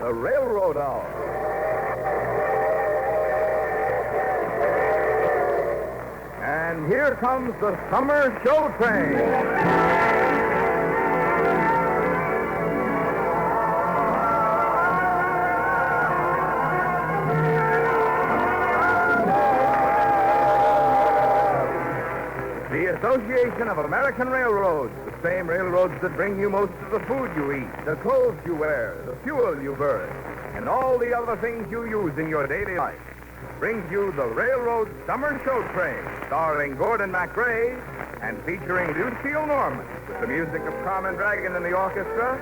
the Railroad Hour. And here comes the Summer Show Train. The Association of American Railroads, the same railroads that bring you most of the food you eat, the clothes you wear, the fuel you burn, and all the other things you use in your daily life, brings you the Railroad Summer Show Train, starring Gordon MacRae and featuring Lucille Norman, with the music of Carmen Dragon in the orchestra,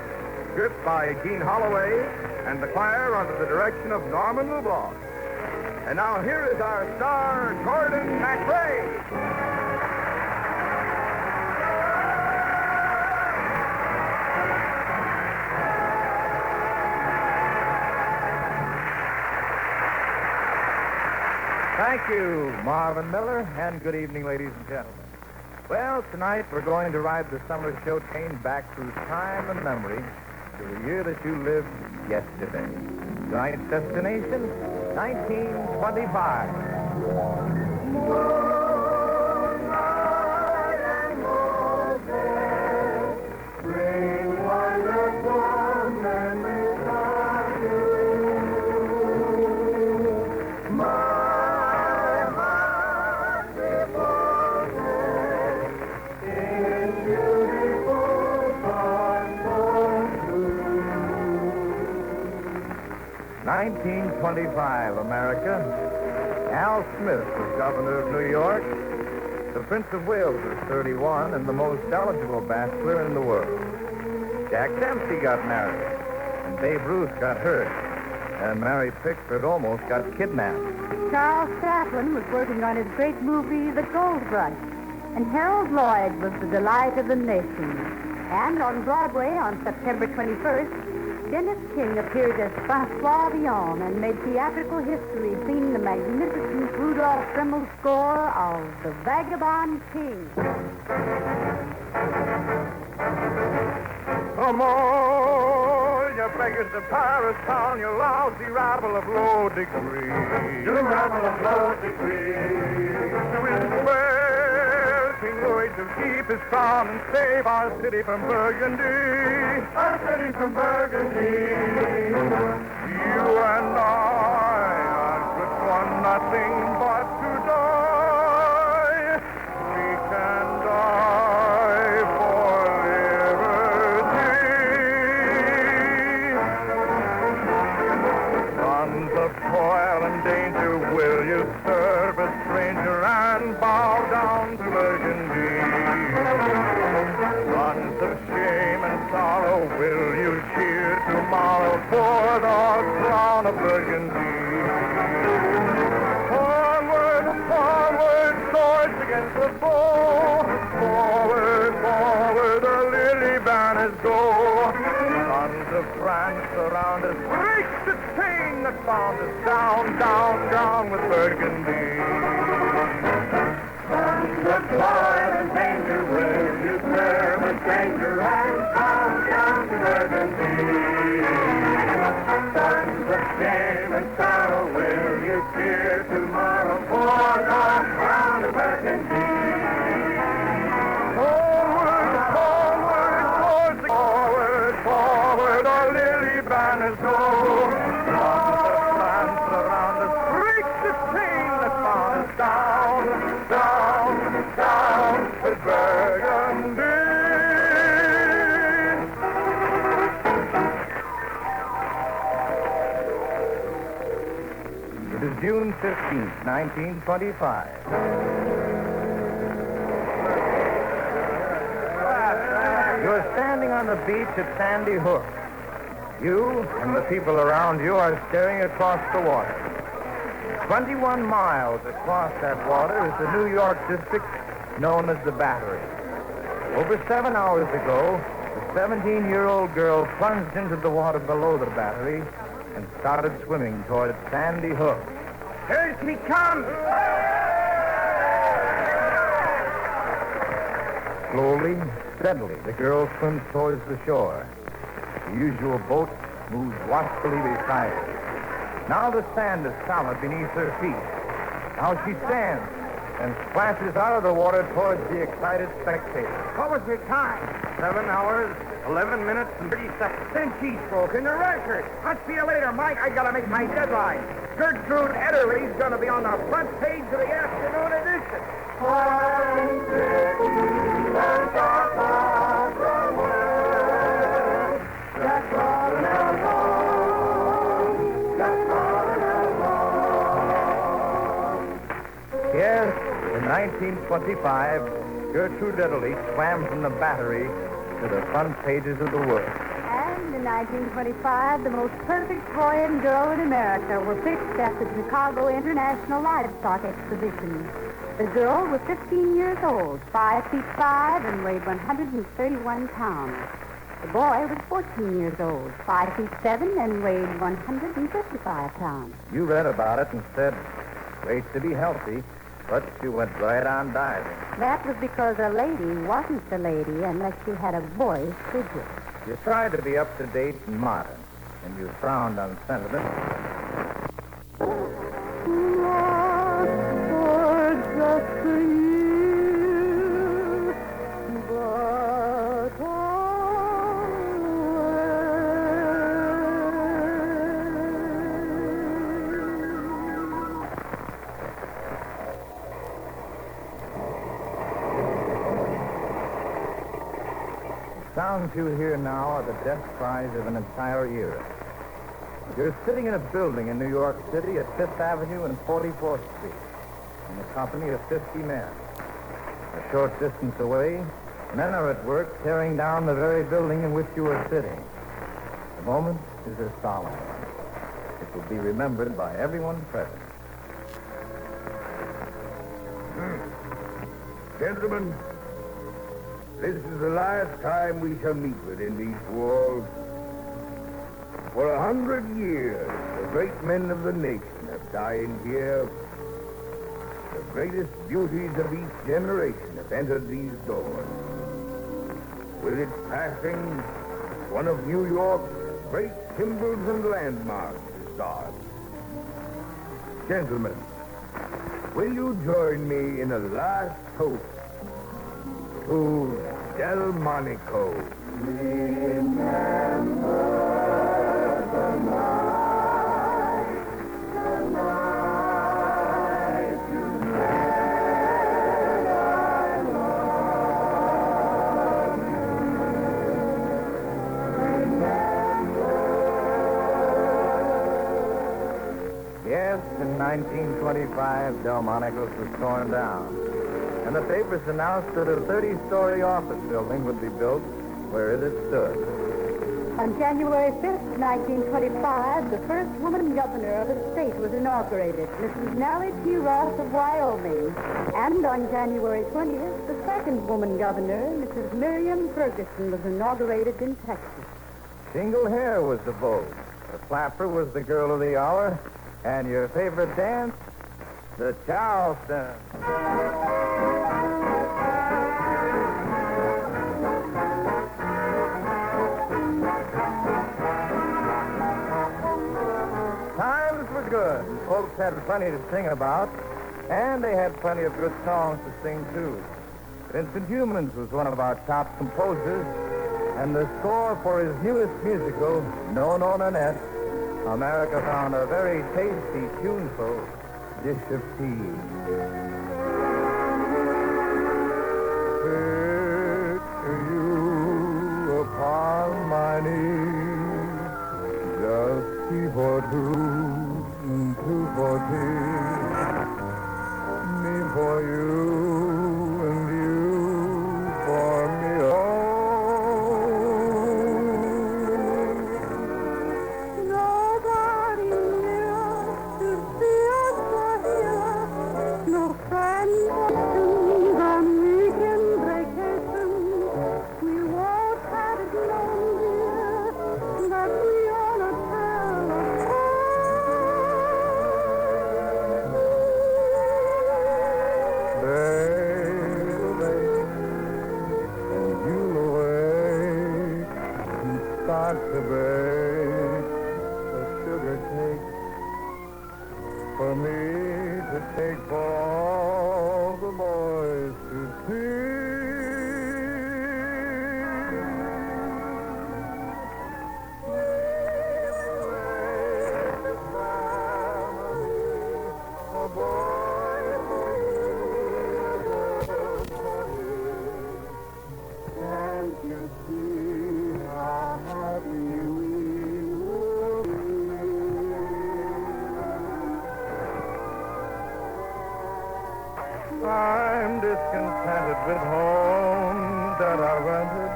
script by Gene Holloway, and the choir under the direction of Norman Lubloff. And now here is our star, Gordon MacRae. Thank you, Marvin Miller, and good evening, ladies and gentlemen. Well, tonight we're going to ride the summer show train back through time and memory to the year that you lived yesterday. Tonight's destination, 1925. Bring wonderful memories of you. In 1925, America. Al Smith was governor of New York. The Prince of Wales was 31 and the most eligible bachelor in the world. Jack Dempsey got married, and Babe Ruth got hurt, and Mary Pickford almost got kidnapped. Charles Chaplin was working on his great movie, The Gold Rush, and Harold Lloyd was the delight of the nation. And on Broadway on September 21st, Dennis King appeared as Francois Villon and made theatrical history, singing the magnificent Rudolph Dremmel score of The Vagabond King. Come on, you beggars of Paris town, you lousy rabble of low degree. You rabble of low degree. With where King Louis to keep his crown and save our city from Burgundy. Our city from Burgundy. You and I could want nothing but to die. We can die for liberty. Sons of toil and danger, will you serve a stranger and bow down to Burgundy? Sons of shame and sorrow, will you cheer tomorrow for the crown of Burgundy? Forward, forward, swords against the foe. Forward, forward, the lily banners go. Sons of France around us, break the chain that bound us down, down, down with Burgundy. Sons of toil and danger, will you serve a stranger and bow down to Burgundy? Sons of shame and sorrow, will you cheer tomorrow for the crown of Burgundy? Forward, forward, forward, forward, forward, our lily banners go. Sons of France around us, break the chain that bound us down, down, down with Burgundy. It is June 15th, 1925. You're standing on the beach at Sandy Hook. You and the people around you are staring across the water. 21 miles across that water is the New York district known as the Battery. Over 7 hours ago, a 17-year-old girl plunged into the water below the Battery and started swimming toward Sandy Hook. Here she comes! Slowly, steadily, the girl swims towards the shore. The usual boats moves watchfully beside her. Now the sand is solid beneath her feet. Now she stands and splashes out of the water towards the excited spectators. What was your time? 7 hours, 11 minutes, and 30 seconds. Then she's broken the record. I'll see you later, Mike. I gotta make my deadline. Gertrude Ederle's gonna be on the front page of the afternoon edition. Yes, in 1925, Gertrude Ederle swam from the Battery to the front pages of the World. And in 1925, the most perfect boy and girl in America were fixed at the Chicago International Livestock Exposition. The girl was 15 years old, 5 feet 5, and weighed 131 pounds. The boy was 14 years old, 5 feet 7, and weighed 155 pounds. You read about it and said, great to be healthy, but you went right on diving. That was because a lady wasn't a lady unless she had a boy's figure. You tried to be up to date and modern, and you frowned on sentiment. Sounds you hear now are the death cries of an entire era. You're sitting in a building in New York City at 5th Avenue and 44th Street in the company of 50 men. A short distance away, men are at work tearing down the very building in which you are sitting. The moment is a solemn one. It will be remembered by everyone present. Gentlemen, this is the last time we shall meet within these walls. For 100 years, the great men of the nation have dined here. The greatest beauties of each generation have entered these doors. With its passing, one of New York's great symbols and landmarks is gone. Gentlemen, will you join me in a last toast to Delmonico? Remember the night you said I love you. Yes, in 1925, Delmonico's was torn down. And the papers announced that a 30-story office building would be built where it had stood. On January 5th, 1925, the first woman governor of the state was inaugurated, Mrs. Nellie P. Ross of Wyoming. And on January 20th, the second woman governor, Mrs. Miriam Ferguson, was inaugurated in Texas. Single hair was the vogue. The flapper was the girl of the hour. And your favorite dance? The Charleston. Times were good. Folks had plenty to sing about, and they had plenty of good songs to sing, too. Vincent Youmans was one of our top composers, and the score for his newest musical, No, No, Nanette, America found a very tasty, tuneful dish of tea. Picture you upon my knee, just tea for two, two for tea, me for you, and you for me. Nobody near to see us here. No friends on weekend vacation. We won't have it known, dear, that we on a telephone. for me to take for all the boys to see. I'm discontented with home that I rented,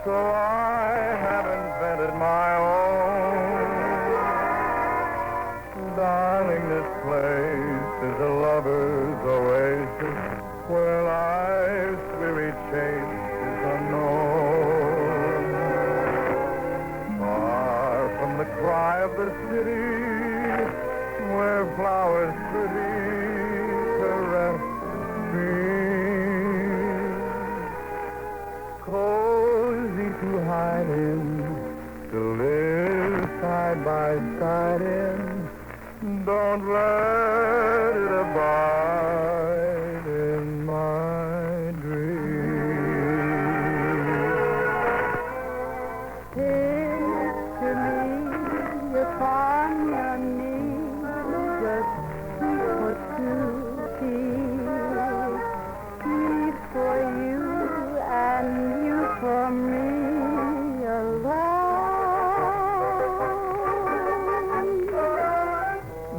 so I have invented my own. Darling, this place is a lover's oasis where life's weary chase is unknown. Far from the cry of the city, where flowers pretty caress cozy to hide in, to live side by side in. Don't let it abide in my dreams. Picture me upon your knees, just for two tears. Me for you and you for me alone.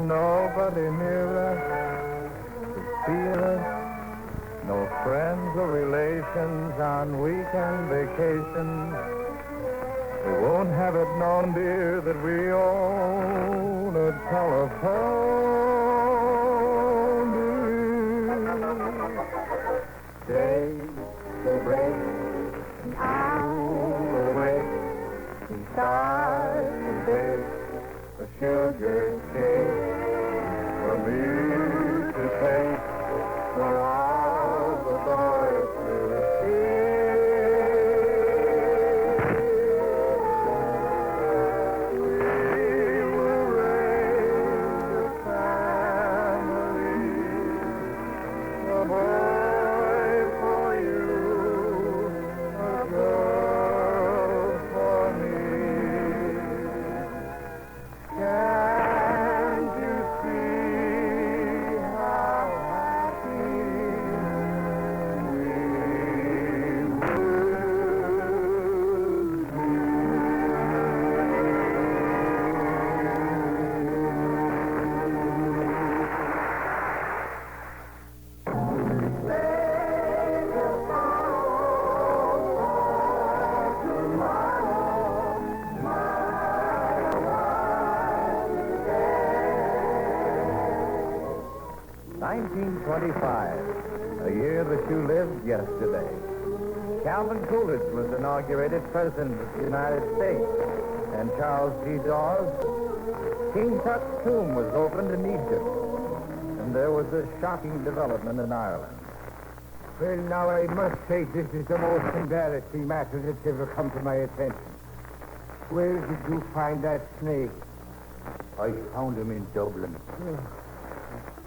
Nobody near us to feel us, no friends or relations on weekend vacations. We won't have it known, dear, that we own a telephone. Days will break, And I'll awake, and start to bake a sugar cake for me to take for all the boys to see. We will raise a family, a boy for you, a girl for me. Can't you see how happy we would 1925, a year that you lived yesterday. Calvin Coolidge was inaugurated President of the United States, and Charles G. Dawes, King Tut's tomb was opened in Egypt, and there was a shocking development in Ireland. Well, now, I must say this is the most embarrassing matter that's ever come to my attention. Where did you find that snake? I found him in Dublin.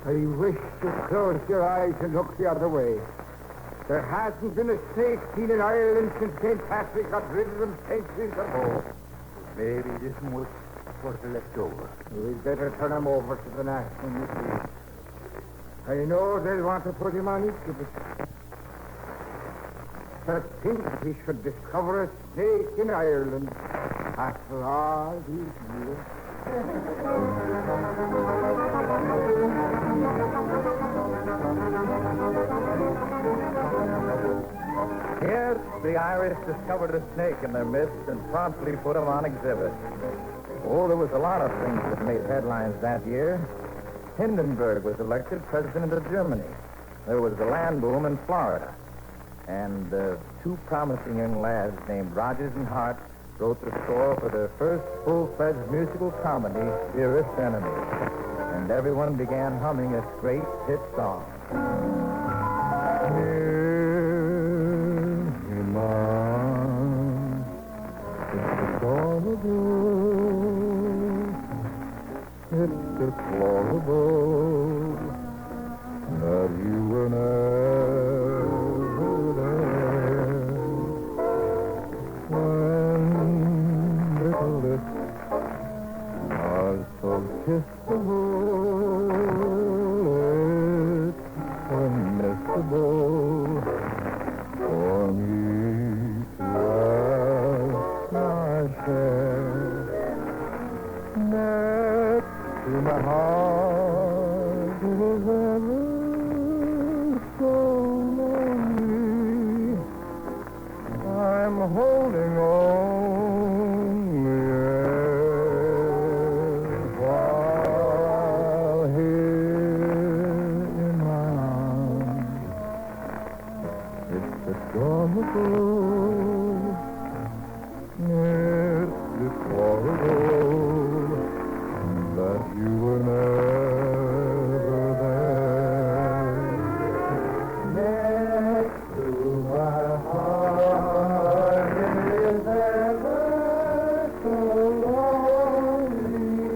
I wish to close your eyes and look the other way. There hasn't been a snake seen in Ireland since St. Patrick got rid of them centuries ago. Maybe this one was left over. We'd better turn him over to the National Museum. I know they'll want to put him on exhibit. To think we should discover a snake in Ireland after all these years. Yes, the Irish discovered a snake in their midst and promptly put him on exhibit. Oh, there was a lot of things that made headlines that year. Hindenburg was elected president of Germany. There was the land boom in Florida. And two promising young lads named Rogers and Hart wrote the score for their first full-fledged musical comedy, Dearest Enemy. And everyone began humming its great hit song. It's deplorable that you were never there when little lips are so kissable. It's permissible for me to ask my share. Next to my heart, it is ever so lonely. I'm holding only air while here in my arms. It's adorable. It's deplorable that you were never there. Next to my heart, it is ever so lonely.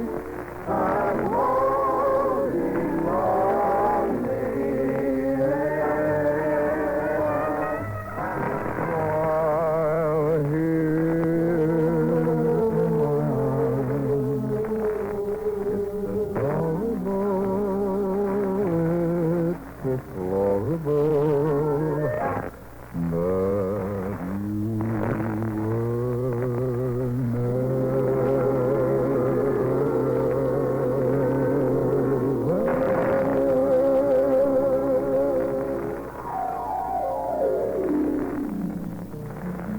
I'm holding on the air. While here in my arms, it's deplorable that you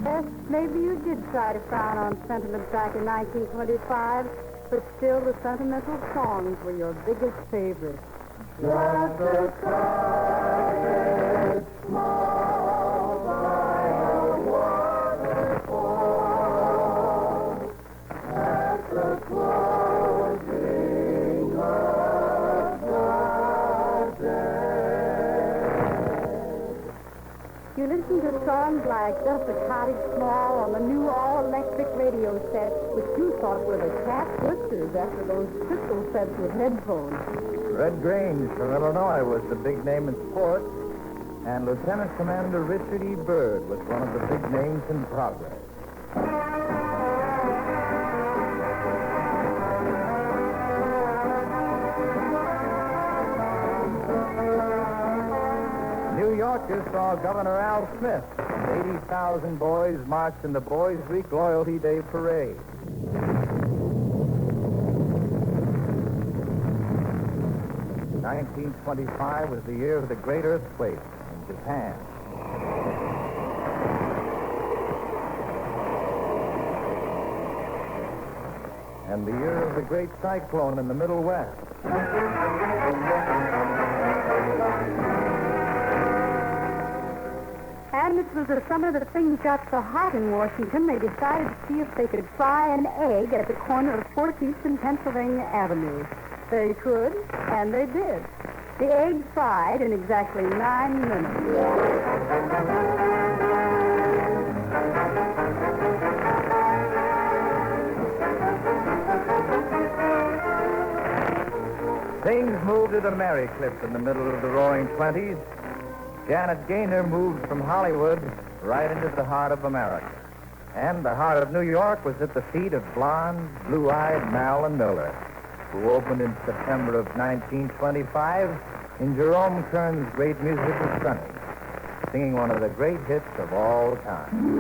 Yes, maybe you did try to frown on sentiment back in 1925, but still the sentimental songs were your biggest favorite. just a cottage small by a waterfall at the closing of the day. You listened to songs like Just a Cottage Small on the new all-electric radio set, which you thought were the cat whiskers after those crystal sets with headphones. Red Grange from Illinois was the big name in sport, and Lieutenant Commander Richard E. Byrd was one of the big names in progress. New Yorkers saw Governor Al Smith and 80,000 boys marched in the Boys' Week Loyalty Day Parade. (1925) was the year of the great earthquake in Japan. And the year of the great cyclone in the Middle West. And it was the summer that things got so hot in Washington, they decided to see if they could fry an egg at the corner of 14th and Pennsylvania Avenue. They could, and they did. The egg fried in exactly 9 minutes. Things moved at a merry clip in the middle of the Roaring Twenties. Janet Gaynor moved from Hollywood right into the heart of America. And the heart of New York was at the feet of blonde, blue-eyed Marilyn Miller, who opened in September of 1925 in Jerome Kern's great musical Sunny, singing one of the great hits of all time.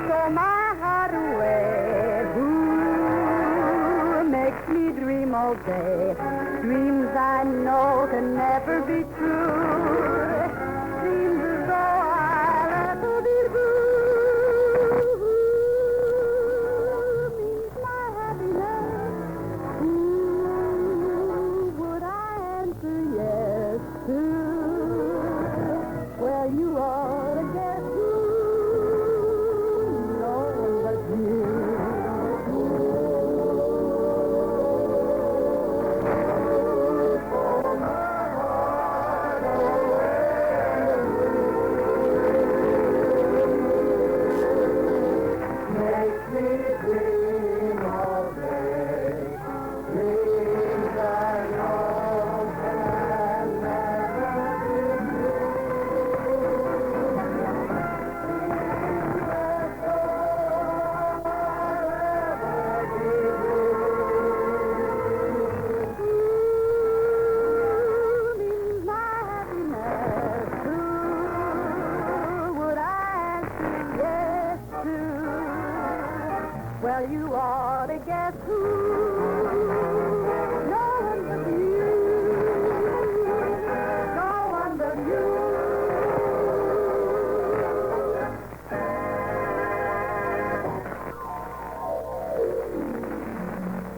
Throw my heart away. Ooh, makes me dream all day. Dreams I know can never be true. Seems as though I'll ever be blue. Means my happiness. Ooh, would I answer yes to? Well, you ought to guess who. No one but you. Yes, true. Well, you ought to guess who. No one but you. No one but you.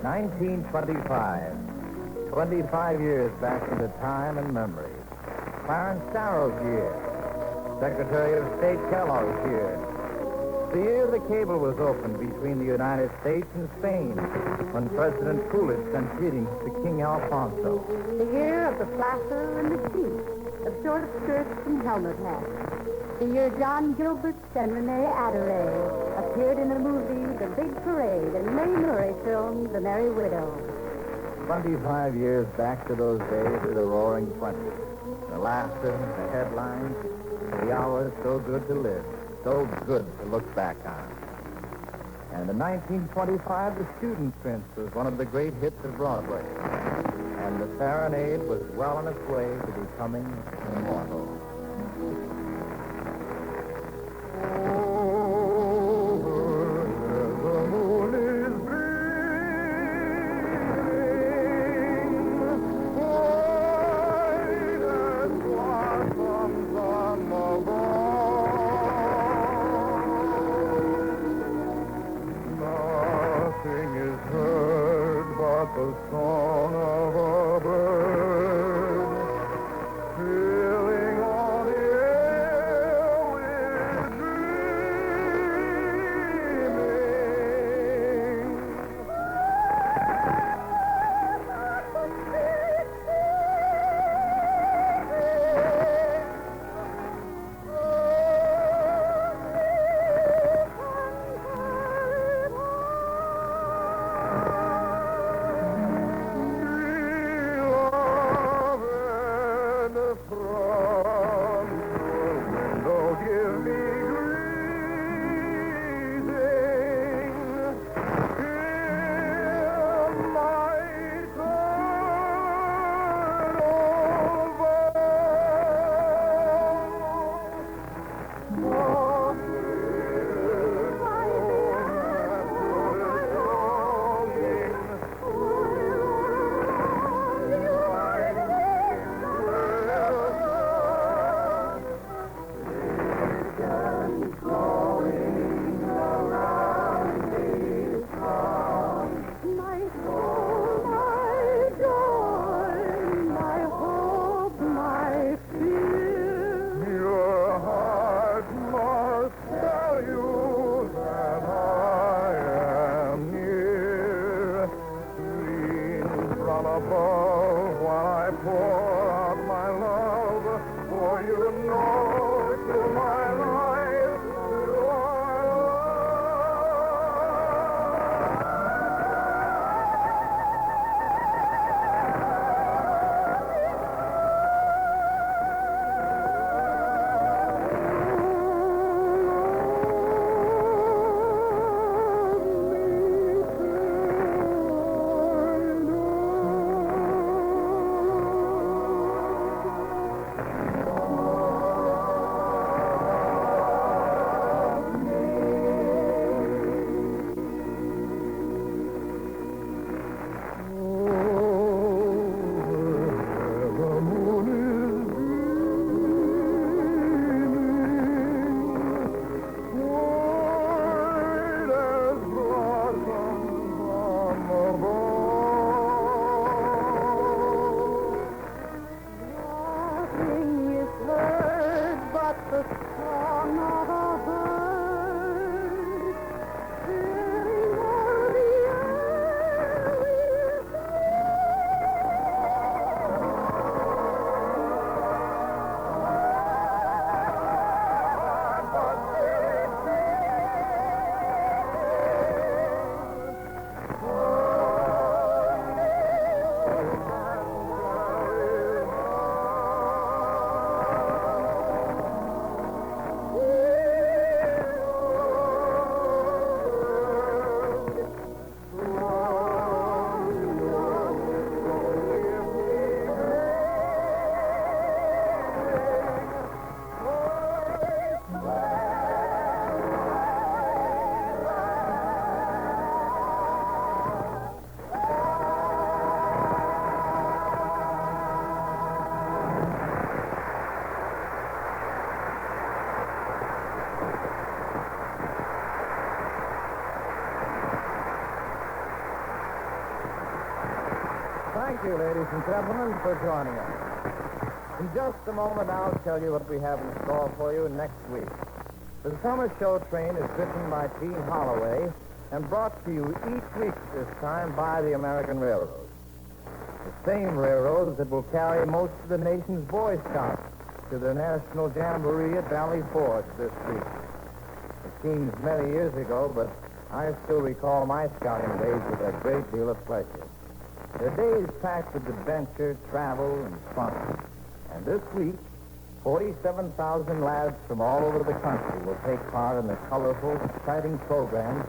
1925. 25 years back into time and memory. Clarence Darrow's year. Secretary of State Kellogg's year. The year the cable was opened between the United States and Spain, when President Coolidge sent greetings to King Alfonso. The year of the flasher and the sheep, of short skirts and helmet hats. The year John Gilbert and Renee Adderley appeared in the movie The Big Parade and Mae Murray film The Merry Widow. 25 years back to those days of the roaring 20s. The laughter, the headlines, the hours so good to live, so good to look back on. And in 1925, The Student Prince was one of the great hits of Broadway. And the serenade was well on its way to becoming immortal. The song of a bird filling all you, ladies and gentlemen, for joining us. In just a moment, I'll tell you what we have in store for you next week. The Summer Show Train is written by Gene Holloway and brought to you each week this time by the American Railroad. The same railroads that will carry most of the nation's Boy Scouts to their National Jamboree at Valley Forge this week. It seems many years ago, but I still recall my scouting days with a great deal of pleasure. They're days packed with adventure, travel, and fun. And this week, 47,000 lads from all over the country will take part in the colorful, exciting programs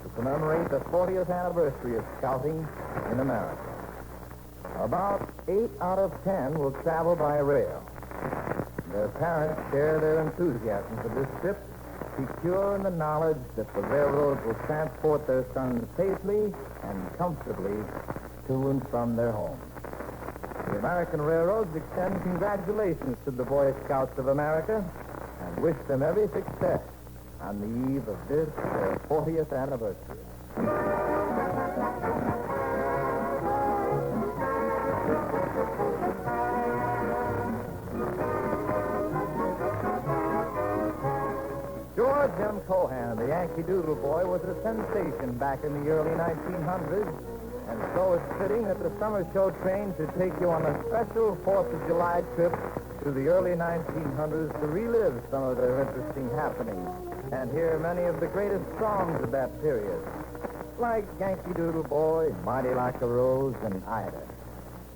to commemorate the 40th anniversary of scouting in America. About 8 out of 10 will travel by rail. Their parents share their enthusiasm for this trip, secure in the knowledge that the railroad will transport their sons safely and comfortably to and from their homes. The American Railroads extend congratulations to the Boy Scouts of America and wish them every success on the eve of this, their 40th anniversary. George M. Cohan, the Yankee Doodle Boy, was a sensation back in the early 1900s, and so it's fitting that the Summer Show Train should take you on a special 4th of July trip to the early 1900s to relive some of their interesting happenings and hear many of the greatest songs of that period, like Yankee Doodle Boy, Mighty Like a Rose, and Ida.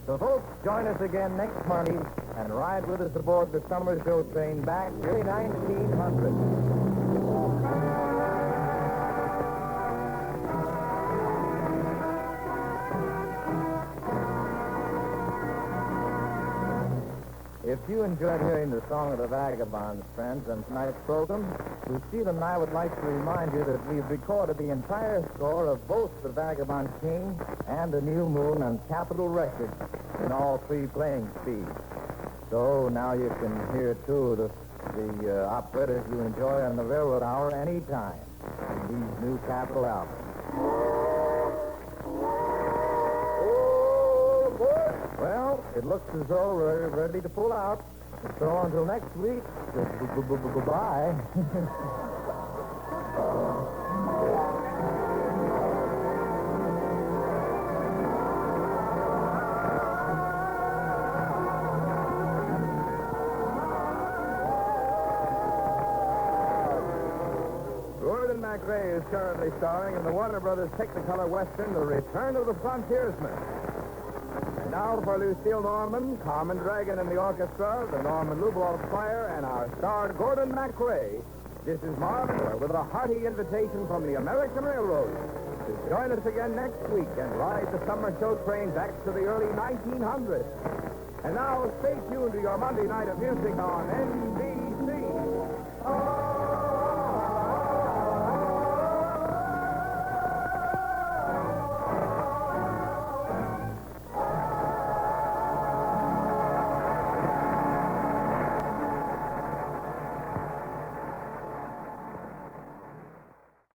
So, folks, join us again next Monday and ride with us aboard the Summer Show Train back to the 1900s. If you enjoyed hearing the song of the Vagabonds, friends, on tonight's program, Lucille and I would like to remind you that we've recorded the entire score of both the Vagabond King and the New Moon on Capitol Records in all 3 playing speeds. So now you can hear, too, the operettas you enjoy on the Railroad Hour anytime in these new Capitol albums. Well, it looks as though we're ready to pull out. So until next week, goodbye. Gordon MacRae is currently starring in the Warner Brothers Technicolor Western, The Return of the Frontiersman. Now for Lucille Norman, Carmen Dragon and the orchestra, the Norman Lubloff Choir, and our star Gordon MacRae. This is Marv Miller with a hearty invitation from the American Railroad to join us again next week and ride the Summer Show Train back to the early 1900s. And now stay tuned to your Monday night of music on NBC.